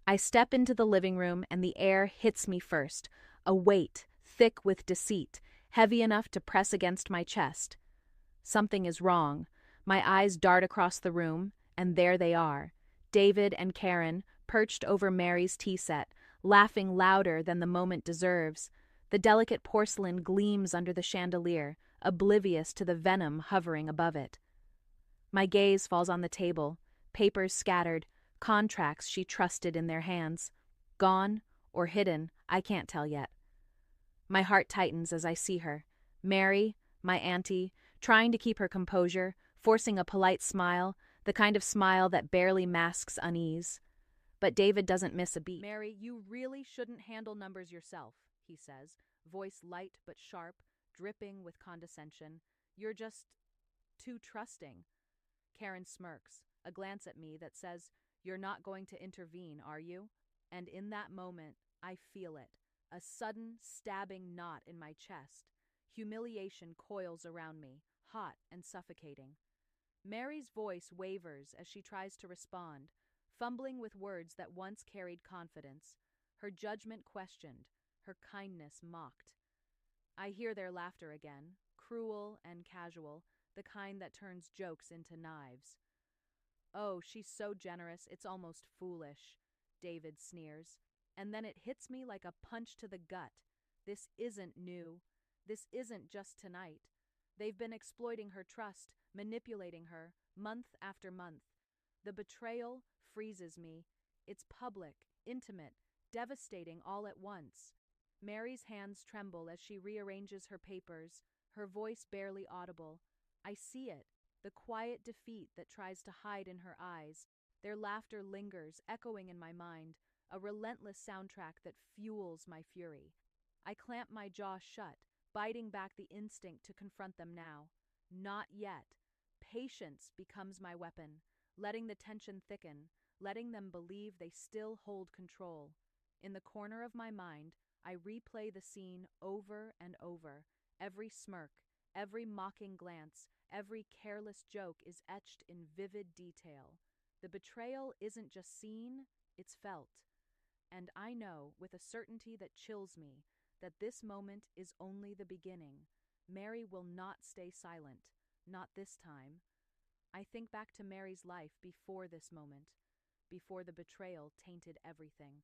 I step into the living room and the air hits me first, a weight, thick with deceit, heavy enough to press against my chest. Something is wrong. My eyes dart across the room, and there they are, David and Karen, perched over Mary's tea set, laughing louder than the moment deserves. The delicate porcelain gleams under the chandelier, oblivious to the venom hovering above it. My gaze falls on the table, papers scattered, contracts she trusted in their hands. Gone or hidden, I can't tell yet. My heart tightens as I see her. Mary, my auntie, trying to keep her composure, forcing a polite smile, the kind of smile that barely masks unease. But David doesn't miss a beat. "Mary, you really shouldn't handle numbers yourself," he says, voice light but sharp, dripping with condescension. "You're just too trusting." Karen smirks, a glance at me that says, "You're not going to intervene, are you?" And in that moment, I feel it, a sudden, stabbing knot in my chest. Humiliation coils around me, hot and suffocating. Mary's voice wavers as she tries to respond, fumbling with words that once carried confidence, her judgment questioned, her kindness mocked. I hear their laughter again, cruel and casual, the kind that turns jokes into knives. "Oh, she's so generous, it's almost foolish," David sneers. And then it hits me like a punch to the gut. This isn't new. This isn't just tonight. They've been exploiting her trust, manipulating her, month after month. The betrayal freezes me. It's public, intimate, devastating all at once. Mary's hands tremble as she rearranges her papers, her voice barely audible. I see it, the quiet defeat that tries to hide in her eyes. Their laughter lingers, echoing in my mind, a relentless soundtrack that fuels my fury. I clamp my jaw shut, biting back the instinct to confront them now. Not yet. Patience becomes my weapon, letting the tension thicken, letting them believe they still hold control. In the corner of my mind, I replay the scene over and over. Every smirk, every mocking glance, every careless joke is etched in vivid detail. The betrayal isn't just seen, it's felt. And I know, with a certainty that chills me, that this moment is only the beginning. Mary will not stay silent, not this time. I think back to Mary's life before this moment, before the betrayal tainted everything.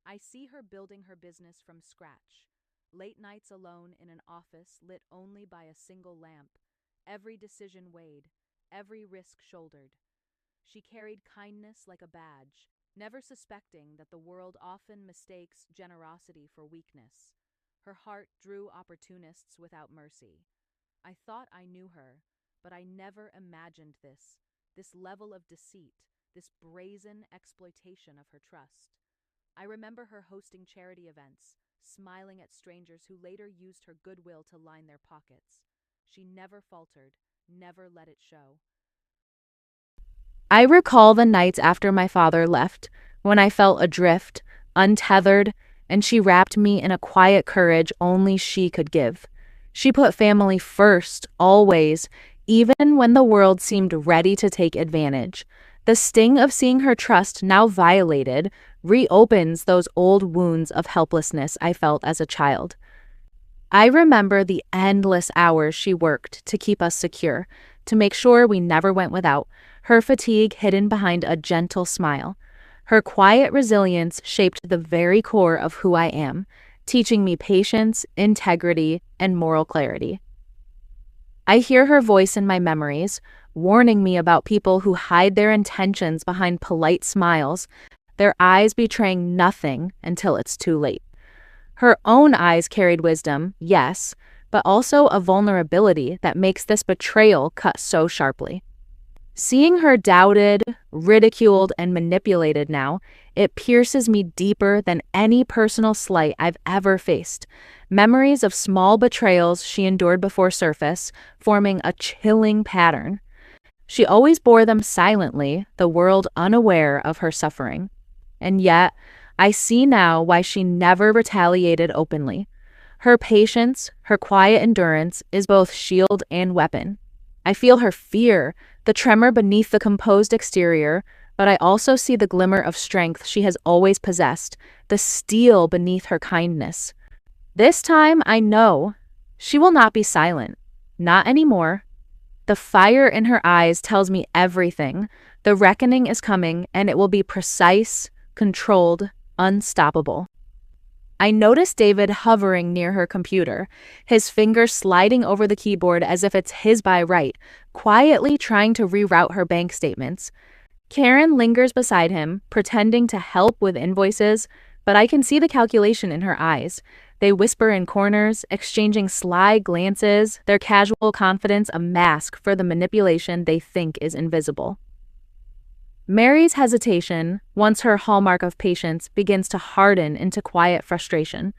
I see her building her business from scratch, late nights alone in an office lit only by a single lamp, every decision weighed, every risk shouldered. She carried kindness like a badge, never suspecting that the world often mistakes generosity for weakness. Her heart drew opportunists without mercy. I thought I knew her, but I never imagined this level of deceit, this brazen exploitation of her trust. I remember her hosting charity events, smiling at strangers who later used her goodwill to line their pockets. She never faltered, never let it show. I recall the nights after my father left, when I felt adrift, untethered, and she wrapped me in a quiet courage only she could give. She put family first, always, even when the world seemed ready to take advantage. The sting of seeing her trust now violated reopens those old wounds of helplessness I felt as a child. I remember the endless hours she worked to keep us secure, to make sure we never went without, her fatigue hidden behind a gentle smile. Her quiet resilience shaped the very core of who I am, teaching me patience, integrity, and moral clarity. I hear her voice in my memories, warning me about people who hide their intentions behind polite smiles, their eyes betraying nothing until it's too late. Her own eyes carried wisdom, yes, but also a vulnerability that makes this betrayal cut so sharply. Seeing her doubted, ridiculed, and manipulated now, it pierces me deeper than any personal slight I've ever faced. Memories of small betrayals she endured before surface, forming a chilling pattern. She always bore them silently, the world unaware of her suffering. And yet, I see now why she never retaliated openly. Her patience, her quiet endurance is both shield and weapon. I feel her fear, the tremor beneath the composed exterior, but I also see the glimmer of strength she has always possessed, the steel beneath her kindness. This time I know she will not be silent. Not anymore. The fire in her eyes tells me everything. The reckoning is coming, and it will be precise, controlled, unstoppable. I notice David hovering near her computer, his fingers sliding over the keyboard as if it's his by right, quietly trying to reroute her bank statements. Karen lingers beside him, pretending to help with invoices, but I can see the calculation in her eyes. They whisper in corners, exchanging sly glances, their casual confidence a mask for the manipulation they think is invisible. Mary's hesitation, once her hallmark of patience, begins to harden into quiet frustration.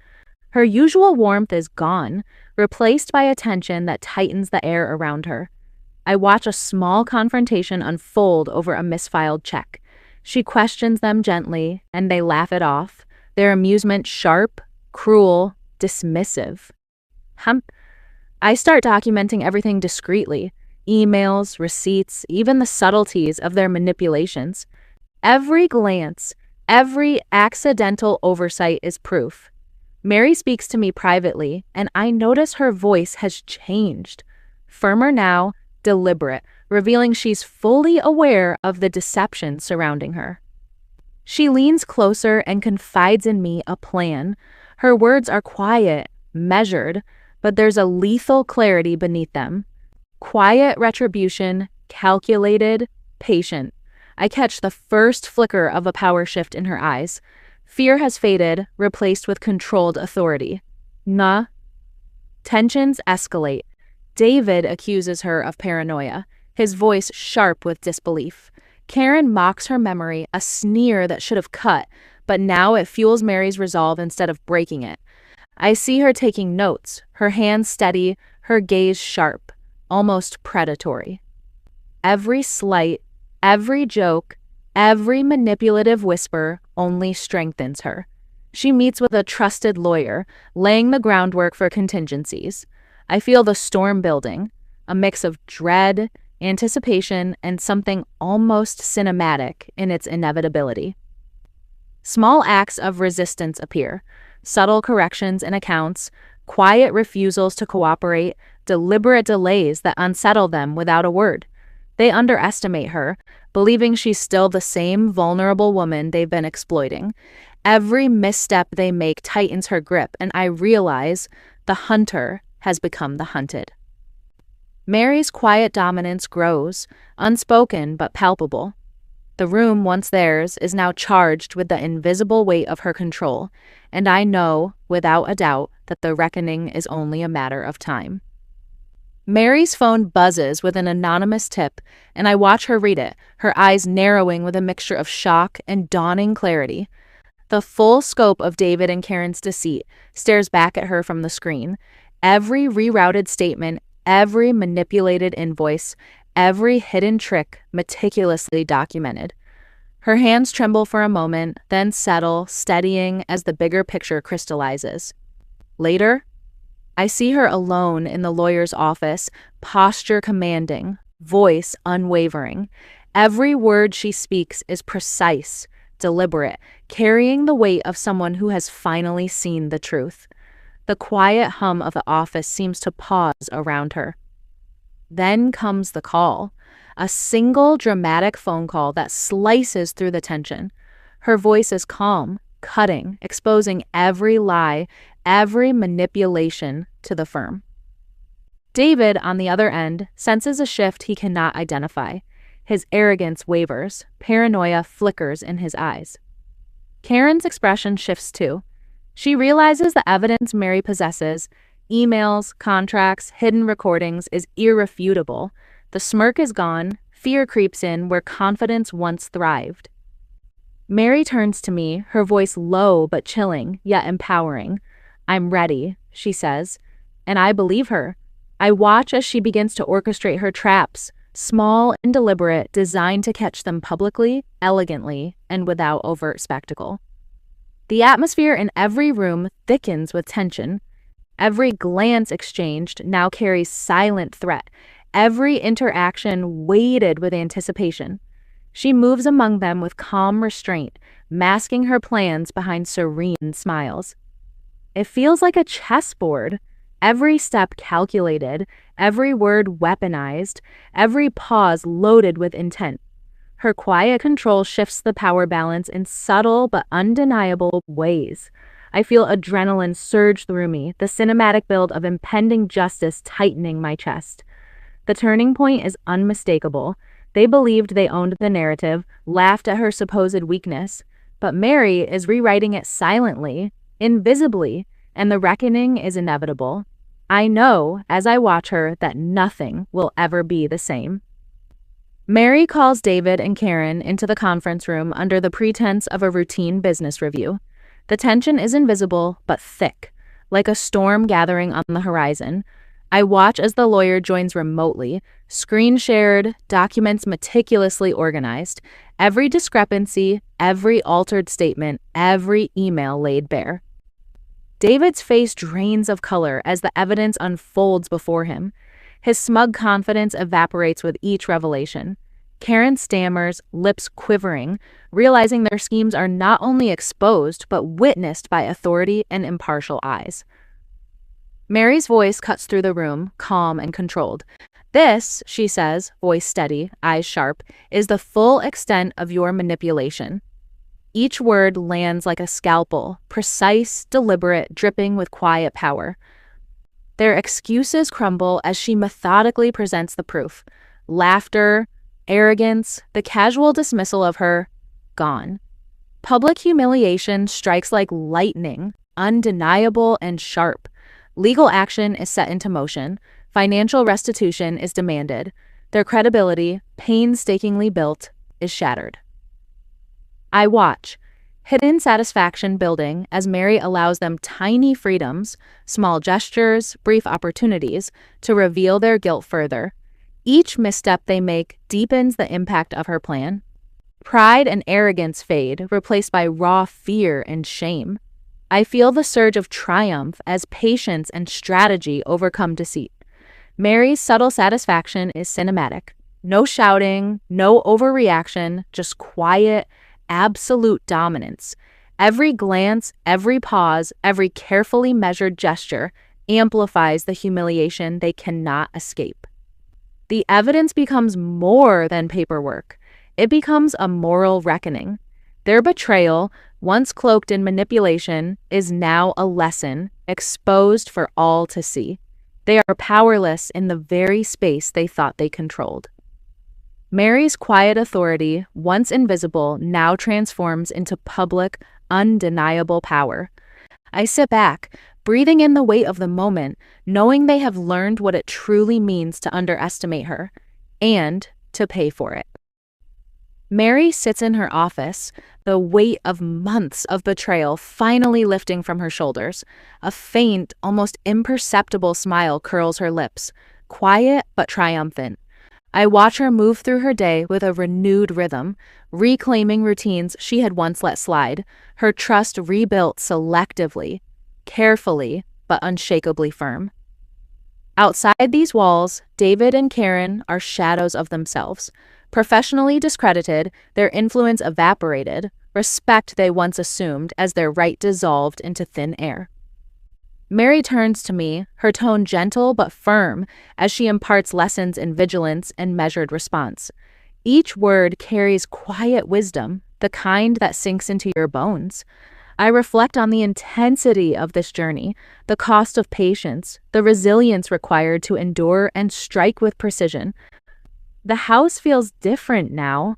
Her usual warmth is gone, replaced by a tension that tightens the air around her. I watch a small confrontation unfold over a misfiled check. She questions them gently, and they laugh it off, their amusement sharp, cruel, dismissive. I start documenting everything discreetly. Emails, receipts, even the subtleties of their manipulations. Every glance, every accidental oversight is proof. Mary speaks to me privately, and I notice her voice has changed. Firmer now, deliberate, revealing she's fully aware of the deception surrounding her. She leans closer and confides in me a plan. Her words are quiet, measured, but there's a lethal clarity beneath them. Quiet retribution, calculated, patient. I catch the first flicker of a power shift in her eyes. Fear has faded, replaced with controlled authority. Nah. Tensions escalate. David accuses her of paranoia, his voice sharp with disbelief. Karen mocks her memory, a sneer that should have cut, but now it fuels Mary's resolve instead of breaking it. I see her taking notes, her hands steady, her gaze sharp, almost predatory. Every slight, every joke, every manipulative whisper only strengthens her. She meets with a trusted lawyer, laying the groundwork for contingencies. I feel the storm building, a mix of dread, anticipation, and something almost cinematic in its inevitability. Small acts of resistance appear, subtle corrections in accounts, quiet refusals to cooperate, deliberate delays that unsettle them without a word. They underestimate her, believing she's still the same vulnerable woman they've been exploiting. Every misstep they make tightens her grip, and I realize the hunter has become the hunted. Mary's quiet dominance grows, unspoken but palpable. The room, once theirs, is now charged with the invisible weight of her control, and I know, without a doubt, that the reckoning is only a matter of time. Mary's phone buzzes with an anonymous tip, and I watch her read it, her eyes narrowing with a mixture of shock and dawning clarity. The full scope of David and Karen's deceit stares back at her from the screen. Every rerouted statement, every manipulated invoice, every hidden trick meticulously documented. Her hands tremble for a moment, then settle, steadying as the bigger picture crystallizes. Later, I see her alone in the lawyer's office, posture commanding, voice unwavering. Every word she speaks is precise, deliberate, carrying the weight of someone who has finally seen the truth. The quiet hum of the office seems to pause around her. Then comes the call, a single dramatic phone call that slices through the tension. Her voice is calm, cutting, exposing every lie, every manipulation to the firm. David, on the other end, senses a shift he cannot identify. His arrogance wavers, paranoia flickers in his eyes. Karen's expression shifts too. She realizes the evidence Mary possesses, emails, contracts, hidden recordings, is irrefutable. The smirk is gone, fear creeps in where confidence once thrived. Mary turns to me, her voice low but chilling, yet empowering. "I'm ready," she says, and I believe her. I watch as she begins to orchestrate her traps, small and deliberate, designed to catch them publicly, elegantly, and without overt spectacle. The atmosphere in every room thickens with tension. Every glance exchanged now carries silent threat, every interaction weighted with anticipation. She moves among them with calm restraint, masking her plans behind serene smiles. It feels like a chessboard, every step calculated, every word weaponized, every pause loaded with intent. Her quiet control shifts the power balance in subtle but undeniable ways. I feel adrenaline surge through me, the cinematic build of impending justice tightening my chest. The turning point is unmistakable. They believed they owned the narrative, laughed at her supposed weakness, but Mary is rewriting it silently, invisibly, and the reckoning is inevitable. I know, as I watch her, that nothing will ever be the same. Mary calls David and Karen into the conference room under the pretense of a routine business review. The tension is invisible but thick, like a storm gathering on the horizon. I watch as the lawyer joins remotely, screen shared, documents meticulously organized, every discrepancy, every altered statement, every email laid bare. David's face drains of color as the evidence unfolds before him. His smug confidence evaporates with each revelation. Karen stammers, lips quivering, realizing their schemes are not only exposed but witnessed by authority and impartial eyes. Mary's voice cuts through the room, calm and controlled. "This," she says, voice steady, eyes sharp, "is the full extent of your manipulation." Each word lands like a scalpel, precise, deliberate, dripping with quiet power. Their excuses crumble as she methodically presents the proof. Laughter, arrogance, the casual dismissal of her, gone. Public humiliation strikes like lightning, undeniable and sharp. Legal action is set into motion. Financial restitution is demanded. Their credibility, painstakingly built, is shattered. I watch, hidden satisfaction building as Mary allows them tiny freedoms, small gestures, brief opportunities to reveal their guilt further. Each misstep they make deepens the impact of her plan. Pride and arrogance fade, replaced by raw fear and shame. I feel the surge of triumph as patience and strategy overcome deceit. Mary's subtle satisfaction is cinematic. No shouting, no overreaction, just quiet, absolute dominance. Every glance, every pause, every carefully measured gesture amplifies the humiliation they cannot escape. The evidence becomes more than paperwork. It becomes a moral reckoning. Their betrayal, once cloaked in manipulation, is now a lesson, exposed for all to see. They are powerless in the very space they thought they controlled. Mary's quiet authority, once invisible, now transforms into public, undeniable power. I sit back, breathing in the weight of the moment, knowing they have learned what it truly means to underestimate her, and to pay for it. Mary sits in her office, the weight of months of betrayal finally lifting from her shoulders. A faint, almost imperceptible smile curls her lips, quiet but triumphant. I watch her move through her day with a renewed rhythm, reclaiming routines she had once let slide, her trust rebuilt selectively, carefully, but unshakably firm. Outside these walls, David and Karen are shadows of themselves. Professionally discredited, their influence evaporated, respect they once assumed as their right dissolved into thin air. Mary turns to me, her tone gentle but firm, as she imparts lessons in vigilance and measured response. Each word carries quiet wisdom, the kind that sinks into your bones. I reflect on the intensity of this journey, the cost of patience, the resilience required to endure and strike with precision. The house feels different now,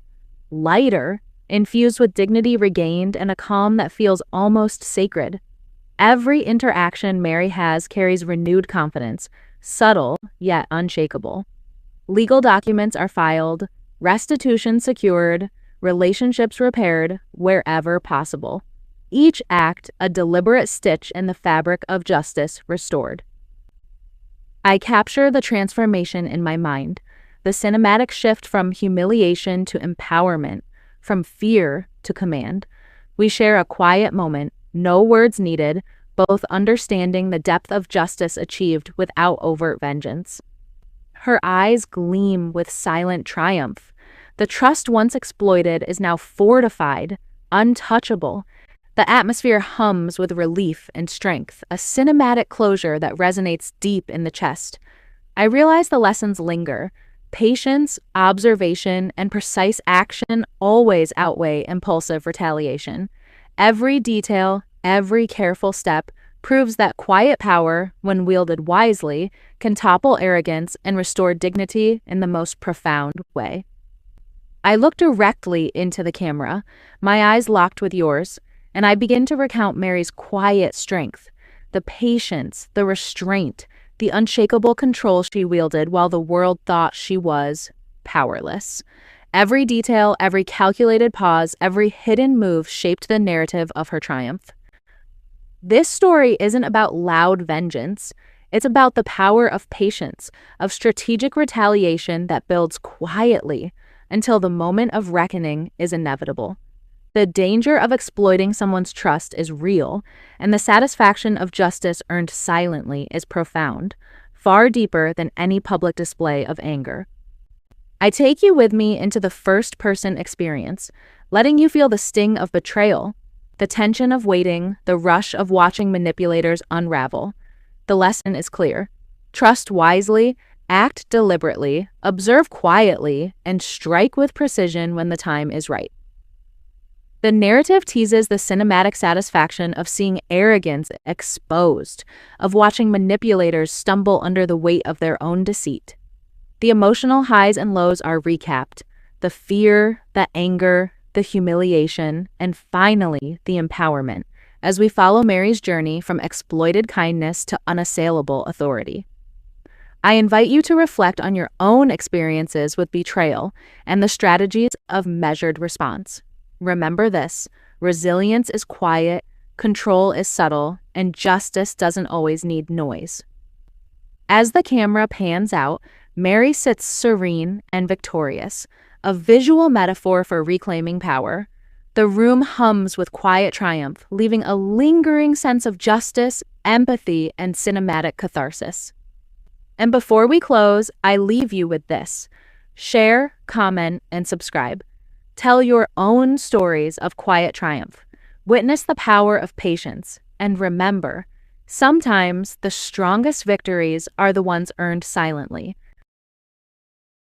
lighter, infused with dignity regained and a calm that feels almost sacred. Every interaction Mary has carries renewed confidence, subtle yet unshakable. Legal documents are filed, restitution secured, relationships repaired wherever possible. Each act a deliberate stitch in the fabric of justice restored. I capture the transformation in my mind, the cinematic shift from humiliation to empowerment, from fear to command. We share a quiet moment, no words needed, both understanding the depth of justice achieved without overt vengeance. Her eyes gleam with silent triumph. The trust once exploited is now fortified, untouchable. The atmosphere hums with relief and strength, a cinematic closure that resonates deep in the chest. I realize the lessons linger. Patience, observation, and precise action always outweigh impulsive retaliation. Every detail, every careful step proves that quiet power, when wielded wisely, can topple arrogance and restore dignity in the most profound way. I look directly into the camera, my eyes locked with yours, and I begin to recount Mary's quiet strength, the patience, the restraint, the unshakable control she wielded while the world thought she was powerless. Every detail, every calculated pause, every hidden move shaped the narrative of her triumph. This story isn't about loud vengeance. It's about the power of patience, of strategic retaliation that builds quietly until the moment of reckoning is inevitable. The danger of exploiting someone's trust is real, and the satisfaction of justice earned silently is profound, far deeper than any public display of anger. I take you with me into the first-person experience, letting you feel the sting of betrayal, the tension of waiting, the rush of watching manipulators unravel. The lesson is clear. Trust wisely, act deliberately, observe quietly, and strike with precision when the time is right. The narrative teases the cinematic satisfaction of seeing arrogance exposed, of watching manipulators stumble under the weight of their own deceit. The emotional highs and lows are recapped, the fear, the anger, the humiliation, and finally, the empowerment, as we follow Mary's journey from exploited kindness to unassailable authority. I invite you to reflect on your own experiences with betrayal and the strategies of measured response. Remember this: resilience is quiet, control is subtle, and justice doesn't always need noise. As the camera pans out, Mary sits serene and victorious, a visual metaphor for reclaiming power. The room hums with quiet triumph, leaving a lingering sense of justice, empathy, and cinematic catharsis. And before we close, I leave you with this: share, comment, and subscribe. Tell your own stories of quiet triumph. Witness the power of patience. And remember, sometimes the strongest victories are the ones earned silently,